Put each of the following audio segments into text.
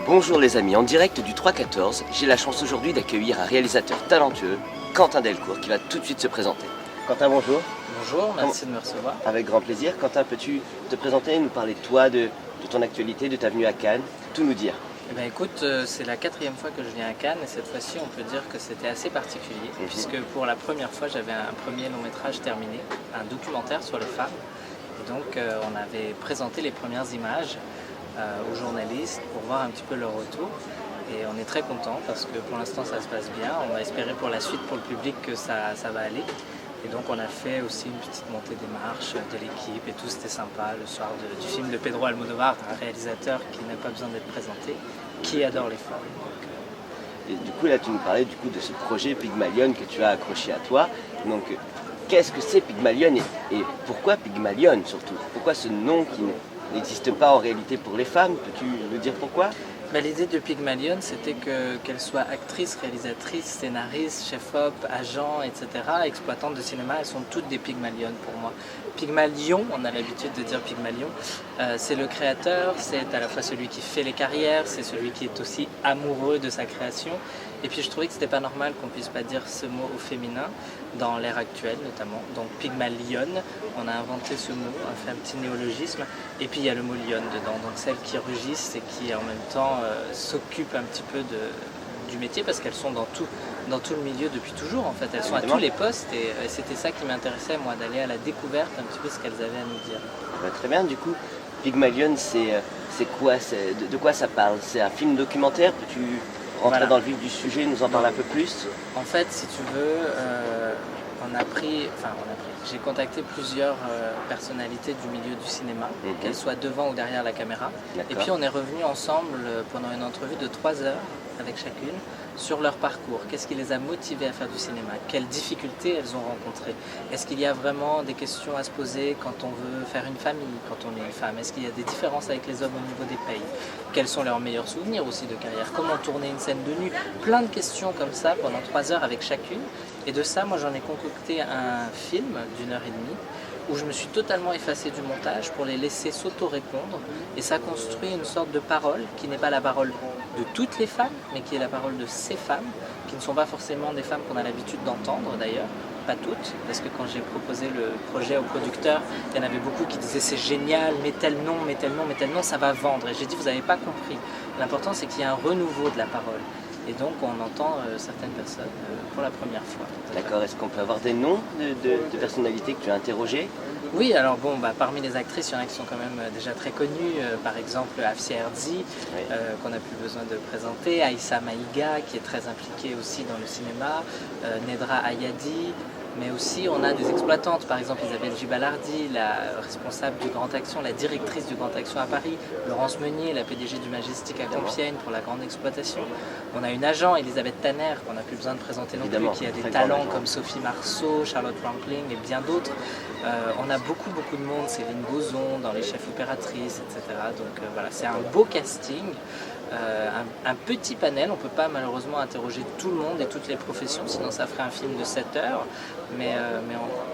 Bonjour les amis, en direct du 3-14, j'ai la chance aujourd'hui d'accueillir un réalisateur talentueux, Quentin Delcourt, qui va tout de suite se présenter. Quentin, bonjour. Bonjour, merci de me recevoir. Avec grand plaisir. Quentin, peux-tu te présenter, nous parler de toi, de ton actualité, de ta venue à Cannes, tout nous dire? Eh bien, écoute, c'est la 4e fois que je viens à Cannes et cette fois-ci on peut dire que c'était assez particulier puisque pour la première fois j'avais un premier long métrage terminé, un documentaire sur les femmes. Et donc on avait présenté les premières images aux journalistes pour voir un petit peu leur retour. Et on est très content parce que pour l'instant ça se passe bien. On va espérer pour la suite, pour le public, que ça va aller. Et donc on a fait aussi une petite montée des marches de l'équipe et tout, c'était sympa le soir du film de Pedro Almodóvar, un réalisateur qui n'a pas besoin d'être présenté, qui adore les femmes. Et du coup là tu nous parlais du coup de ce projet Pygmalion que tu as accroché à toi. Donc qu'est-ce que c'est Pygmalion et pourquoi Pygmalion surtout? Pourquoi ce nom qui n'existe pas en réalité pour les femmes? Peux-tu nous dire pourquoi? L'idée de Pygmalion, c'était qu'elle soit actrice, réalisatrice, scénariste, chef-op, agent, etc., exploitante de cinéma, elles sont toutes des Pygmalion pour moi. Pygmalion, on a l'habitude de dire Pygmalion, c'est le créateur, c'est à la fois celui qui fait les carrières, c'est celui qui est aussi amoureux de sa création. Et puis je trouvais que c'était pas normal qu'on puisse pas dire ce mot au féminin, dans l'ère actuelle notamment. Donc Pygmalion, on a inventé ce mot, on a fait un petit néologisme, et puis il y a le mot lion dedans, donc celles qui rugissent et qui en même temps s'occupent un petit peu du métier parce qu'elles sont dans tout le milieu depuis toujours en fait, elles sont à tous les postes et c'était ça qui m'intéressait moi, d'aller à la découverte un petit peu ce qu'elles avaient à nous dire. Très bien, du coup Pygmalion c'est quoi, de quoi ça parle? C'est un film documentaire? Peux-tu rentrer dans le vif du sujet, nous en parler un peu plus? En fait, si tu veux, j'ai contacté plusieurs personnalités du milieu du cinéma, qu'elles soient devant ou derrière la caméra. Et puis on est revenus ensemble pendant une entrevue de 3 heures avec chacune sur leur parcours. Qu'est-ce qui les a motivées à faire du cinéma? Quelles difficultés elles ont rencontrées? Est-ce qu'il y a vraiment des questions à se poser quand on veut faire une famille, quand on est une femme? Est-ce qu'il y a des différences avec les hommes au niveau des pays? Quels sont leurs meilleurs souvenirs aussi de carrière? Comment tourner une scène de nu? Plein de questions comme ça pendant 3 heures avec chacune. Et de ça, moi j'en ai concocté un film d'1 heure et demie où je me suis totalement effacé du montage pour les laisser s'auto-répondre. Et ça construit une sorte de parole qui n'est pas la parole de toutes les femmes, mais qui est la parole de ces femmes, qui ne sont pas forcément des femmes qu'on a l'habitude d'entendre d'ailleurs, pas toutes, parce que quand j'ai proposé le projet au producteur, il y en avait beaucoup qui disaient c'est génial, mais tel nom, mais tel nom, mais tel nom, ça va vendre. Et j'ai dit vous n'avez pas compris. L'important c'est qu'il y ait un renouveau de la parole. Et donc on entend certaines personnes pour la première fois. D'accord, est-ce qu'on peut avoir des noms de personnalités que tu as interrogées? Oui, alors bon, parmi les actrices, il y en a qui sont quand même déjà très connues, par exemple Afsia Herzi, qu'on n'a plus besoin de présenter, Aïssa Maïga, qui est très impliquée aussi dans le cinéma, Nedra Ayadi, mais aussi on a des exploitantes, par exemple Isabelle Gibalardi, la responsable du Grand Action, la directrice du Grand Action à Paris, Laurence Meunier, la PDG du Majestic à Compiègne pour la grande exploitation. On a une agent, Elisabeth Tanner, qu'on n'a plus besoin de présenter non plus, qui a des talents comme Sophie Marceau, Charlotte Rampling et bien d'autres. On a beaucoup de monde, Céline Gozon dans les chefs opératrices, etc. Donc voilà, c'est un beau casting. Un petit panel, on ne peut pas malheureusement interroger tout le monde et toutes les professions, sinon ça ferait un film de 7 heures, mais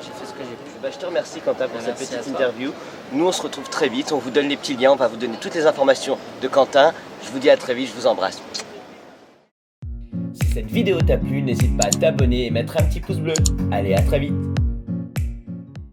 j'ai fait ce que j'ai pu. Je te remercie Quentin pour cette petite interview. Nous on se retrouve très vite, on vous donne les petits liens, on va vous donner toutes les informations de Quentin. Je vous dis à très vite, je vous embrasse. Si cette vidéo t'a plu, n'hésite pas à t'abonner et mettre un petit pouce bleu. Allez, à très vite.